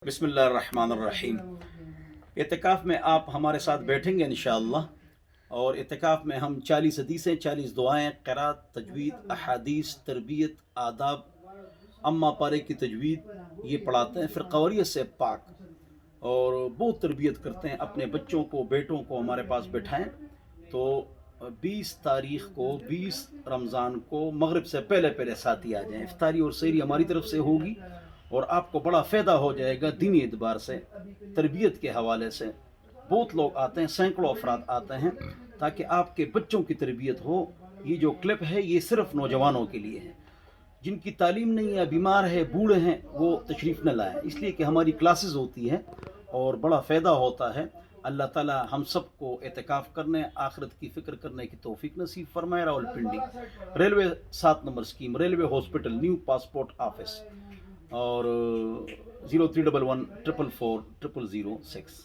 بسم اللہ الرحمن الرحیم۔ اعتکاف میں آپ ہمارے ساتھ بیٹھیں گے انشاءاللہ، اور اعتکاف میں ہم 40 حدیثیں، 40 دعائیں، قرات، تجوید، احادیث، تربیت، آداب، اما پارے کی تجوید یہ پڑھاتے ہیں، پھر قوریت سے پاک، اور بہت تربیت کرتے ہیں۔ اپنے بچوں کو، بیٹوں کو ہمارے پاس بٹھائیں تو 20 تاریخ کو، 20 رمضان کو مغرب سے پہلے ساتھی آ جائیں۔ افطاری اور سحری ہماری طرف سے ہوگی اور آپ کو بڑا فائدہ ہو جائے گا دینی اعتبار سے، تربیت کے حوالے سے۔ بہت لوگ آتے ہیں، سینکڑوں افراد آتے ہیں تاکہ آپ کے بچوں کی تربیت ہو۔ یہ جو کلپ ہے یہ صرف نوجوانوں کے لیے ہے، جن کی تعلیم نہیں ہے، بیمار ہے، بوڑھے ہیں، وہ تشریف نہ لائیں، اس لیے کہ ہماری کلاسز ہوتی ہیں اور بڑا فائدہ ہوتا ہے۔ اللہ تعالی ہم سب کو اعتکاف کرنے، آخرت کی فکر کرنے کی توفیق نصیب فرمائے۔ Rawalpindi railway 7 number scheme, railway hospital, new passport office, اور 0311 444 0006۔